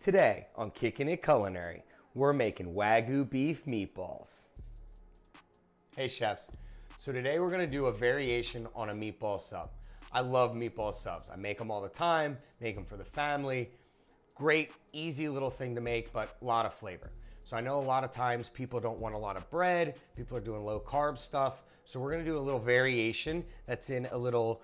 Today on Kicking It Culinary, we're making Wagyu beef meatballs. Hey chefs, so today we're gonna do a variation on a meatball sub. I love meatball subs. I make them all the time, make them for the family. Great, easy little thing to make, but a lot of flavor. So I know a lot of times people don't want a lot of bread, people are doing low carb stuff, so we're gonna do a little variation that's in a little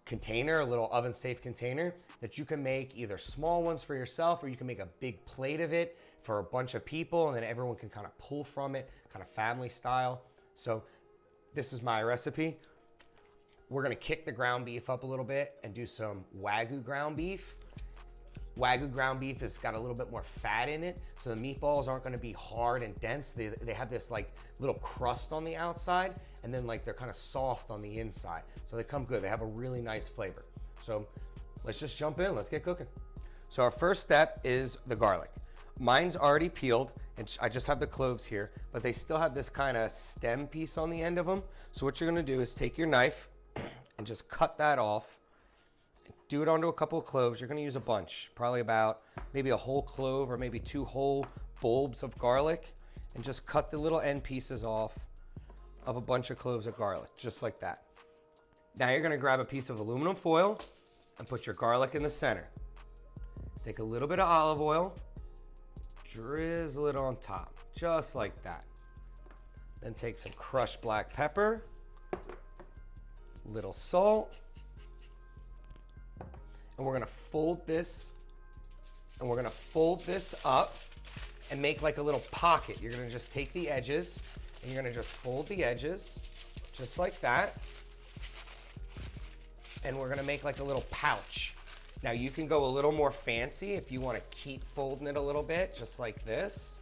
container, a little oven safe container that you can make either small ones for yourself or you can make a big plate of it for a bunch of people and then everyone can kind of pull from it, kind of family style. So this is my recipe. We're gonna kick the ground beef up a little bit and do some Wagyu ground beef. Wagyu ground beef has got a little bit more fat in it, so the meatballs aren't gonna be hard and dense. They have this like little crust on the outside, and then like they're kind of soft on the inside. So they come good, they have a really nice flavor. So let's just jump in, let's get cooking. So our first step is the garlic. Mine's already peeled, and I just have the cloves here, but they still have this kind of stem piece on the end of them. So what you're gonna do is take your knife and just cut that off. Do it onto a couple of cloves. You're gonna use a bunch, probably about maybe a whole clove or maybe 2 whole bulbs of garlic, and just cut the little end pieces off of a bunch of cloves of garlic, just like that. Now you're gonna grab a piece of aluminum foil and put your garlic in the center. Take a little bit of olive oil, drizzle it on top, just like that. Then take some crushed black pepper, little salt, and we're gonna fold this, and we're gonna fold this up and make like a little pocket. You're gonna just take the edges, and you're gonna just fold the edges, just like that. And we're gonna make like a little pouch. Now you can go a little more fancy if you wanna keep folding it a little bit, just like this.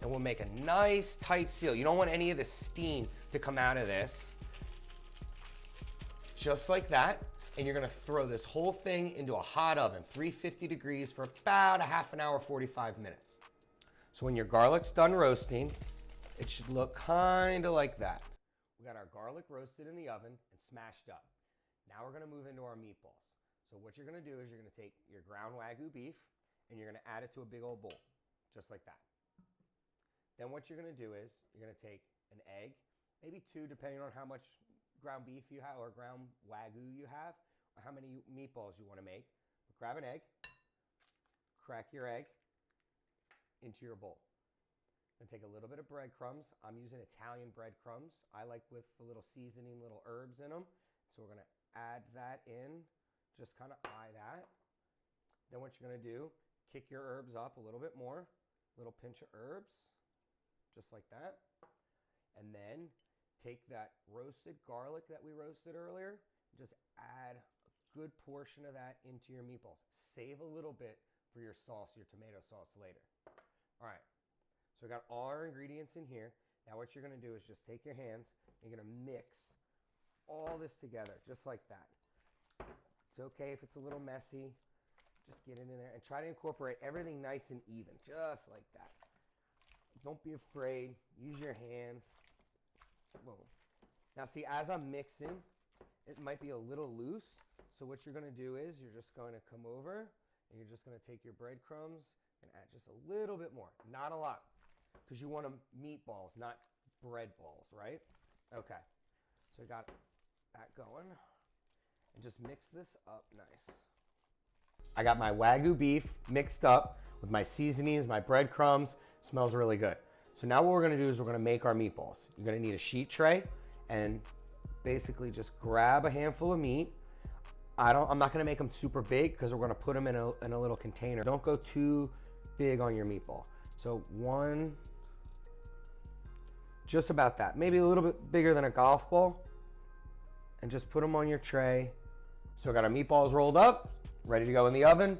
And we'll make a nice tight seal. You don't want any of the steam to come out of this. Just like that. And you're gonna throw this whole thing into a hot oven, 350 degrees for about a half an hour, 45 minutes. So when your garlic's done roasting, it should look kind of like that. We got our garlic roasted in the oven and smashed up. Now we're gonna move into our meatballs. So what you're gonna do is you're gonna take your ground Wagyu beef and you're gonna add it to a big old bowl, just like that. Then what you're gonna do is you're gonna take an egg, maybe 2 depending on how much ground beef you have or ground Wagyu you have, or how many meatballs you want to make. But grab an egg, crack your egg into your bowl. Then take a little bit of breadcrumbs. I'm using Italian breadcrumbs. I like with the little seasoning, little herbs in them. So we're gonna add that in, just kind of eye that. Then what you're gonna do, kick your herbs up a little bit more, little pinch of herbs, just like that. And then take that roasted garlic that we roasted earlier, just add a good portion of that into your meatballs. Save a little bit for your sauce, your tomato sauce later. All right, so we got all our ingredients in here. Now what you're gonna do is just take your hands and you're gonna mix all this together, just like that. It's okay if it's a little messy, just get it in there and try to incorporate everything nice and even, just like that. Don't be afraid, use your hands. Boom. Now see, as I'm mixing, it might be a little loose. So what you're gonna do is you're just going to come over and you're just gonna take your breadcrumbs and add just a little bit more, not a lot, because you want them meatballs, not bread balls, right? Okay, so I got that going and just mix this up nice. I got my Wagyu beef mixed up with my seasonings, my breadcrumbs. Smells really good. So now what we're gonna do is we're gonna make our meatballs. You're gonna need a sheet tray and basically just grab a handful of meat. I'm not gonna make them super big because we're gonna put them in a little container. Don't go too big on your meatball. So one, just about that. Maybe a little bit bigger than a golf ball. And just put them on your tray. So I got our meatballs rolled up, ready to go in the oven.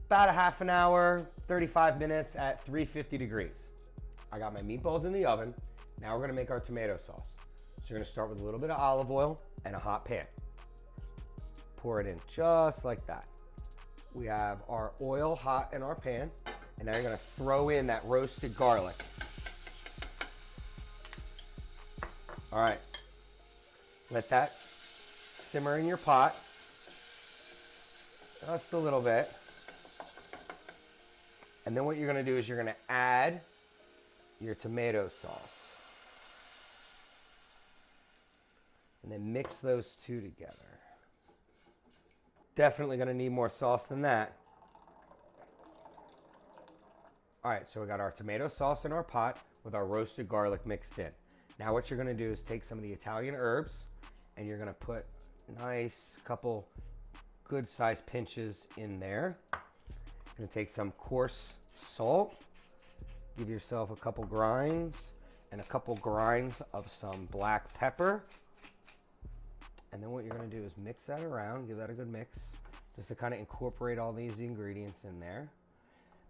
About a half an hour, 35 minutes at 350 degrees. I got my meatballs in the oven. Now we're gonna make our tomato sauce. So you're gonna start with a little bit of olive oil and a hot pan. Pour it in just like that. We have our oil hot in our pan, and now you're gonna throw in that roasted garlic. All right, let that simmer in your pot. Just a little bit. And then what you're gonna do is you're gonna add your tomato sauce. And then mix those two together. Definitely gonna need more sauce than that. All right, so we got our tomato sauce in our pot with our roasted garlic mixed in. Now what you're gonna do is take some of the Italian herbs and you're gonna put nice couple good sized pinches in there. You're gonna take some coarse salt, give yourself a couple grinds and a couple grinds of some black pepper. And then what you're gonna do is mix that around, give that a good mix, just to kind of incorporate all these ingredients in there.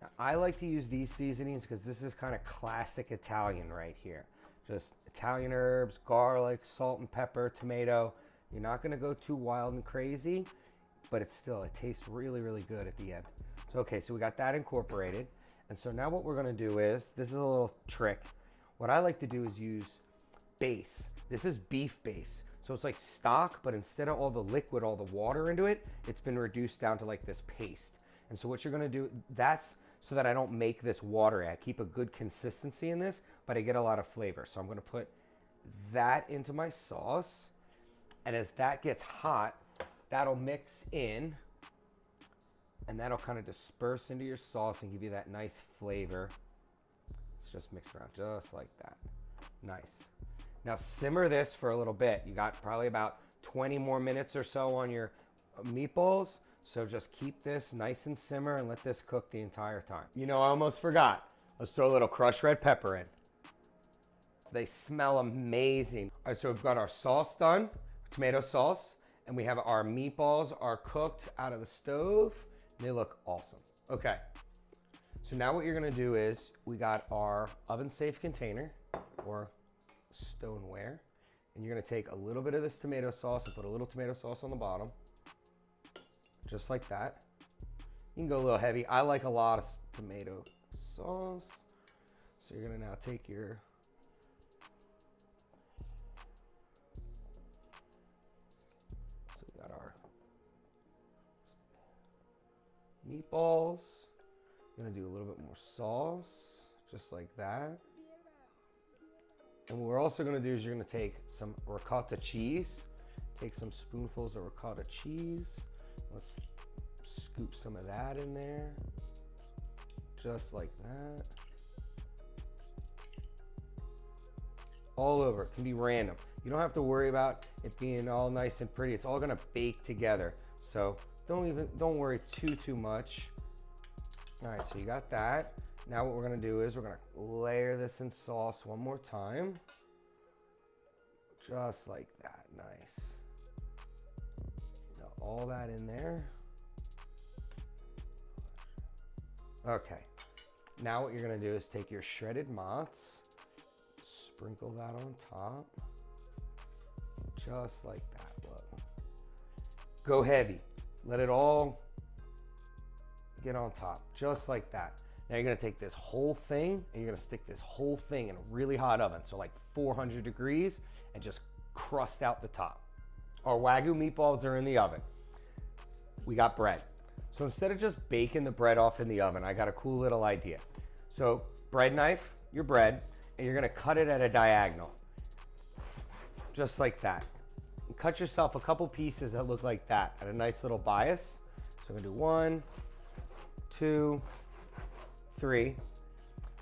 Now, I like to use these seasonings because this is kind of classic Italian right here. Just Italian herbs, garlic, salt and pepper, tomato. You're not gonna go too wild and crazy, but it tastes really, really good at the end. So, okay, so we got that incorporated. And so now what we're gonna do is, this is a little trick. What I like to do is use base. This is beef base. So it's like stock, but instead of all the liquid, all the water into it, it's been reduced down to like this paste. And so what you're gonna do, that's so that I don't make this watery. I keep a good consistency in this, but I get a lot of flavor. So I'm gonna put that into my sauce. And as that gets hot, that'll mix in and that'll kind of disperse into your sauce and give you that nice flavor. Let's just mix around just like that. Nice. Now simmer this for a little bit. You got probably about 20 more minutes or so on your meatballs. So just keep this nice and simmer and let this cook the entire time. You know, I almost forgot. Let's throw a little crushed red pepper in. They smell amazing. All right, so we've got our sauce done, tomato sauce, and we have our meatballs are cooked out of the stove. They look awesome. Okay, so now what you're gonna do is we got our oven safe container or stoneware, and you're gonna take a little bit of this tomato sauce and put a little tomato sauce on the bottom, just like that. You can go a little heavy. I like a lot of tomato sauce. So you're gonna now take your meatballs. I'm gonna do a little bit more sauce, just like that. And what we're also gonna do is you're gonna take some ricotta cheese. Take some spoonfuls of ricotta cheese. Let's scoop some of that in there, just like that. All over, it can be random. You don't have to worry about it being all nice and pretty. It's all gonna bake together. So don't worry too much. All right, so you got that. Now what we're gonna do is we're gonna layer this in sauce one more time. Just like that, nice. Now all that in there. Okay, now what you're gonna do is take your shredded mozz, sprinkle that on top. Just like that, look. Go heavy. Let it all get on top, just like that. Now you're gonna take this whole thing and you're gonna stick this whole thing in a really hot oven, so like 400 degrees, and just crust out the top. Our Wagyu meatballs are in the oven. We got bread. So instead of just baking the bread off in the oven, I got a cool little idea. So bread knife, your bread, and you're gonna cut it at a diagonal, just like that. And cut yourself a couple pieces that look like that at a nice little bias. So I'm gonna do 1, 2, 3.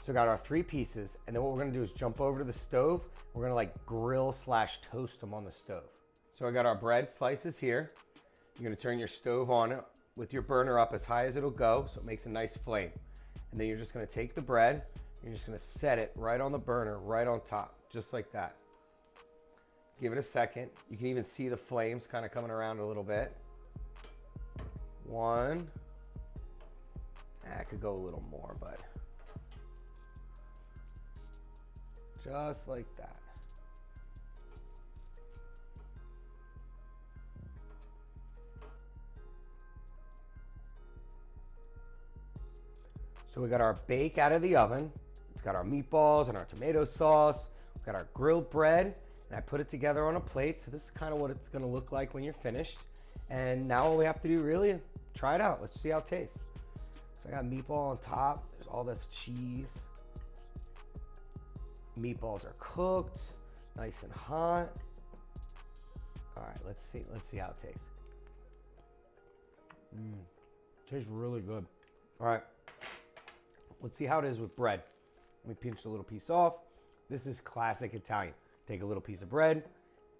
So we got our 3 pieces, and then what we're gonna do is jump over to the stove. We're gonna like grill / toast them on the stove. So I got our bread slices here. You're gonna turn your stove on with your burner up as high as it'll go, so it makes a nice flame. And then you're just gonna take the bread, you're just gonna set it right on the burner, right on top, just like that. Give it a second. You can even see the flames kind of coming around a little bit. 1. I could go a little more, but just like that. So we got our bake out of the oven. It's got our meatballs and our tomato sauce. We've got our grilled bread, and I put it together on a plate. So this is kind of what it's gonna look like when you're finished. And now all we have to do really is try it out. Let's see how it tastes. So I got meatball on top. There's all this cheese. Meatballs are cooked, nice and hot. All right, let's see how it tastes. Tastes really good. All right, let's see how it is with bread. Let me pinch a little piece off. This is classic Italian. Take a little piece of bread,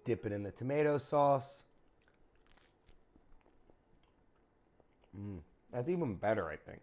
dip it in the tomato sauce. That's even better, I think.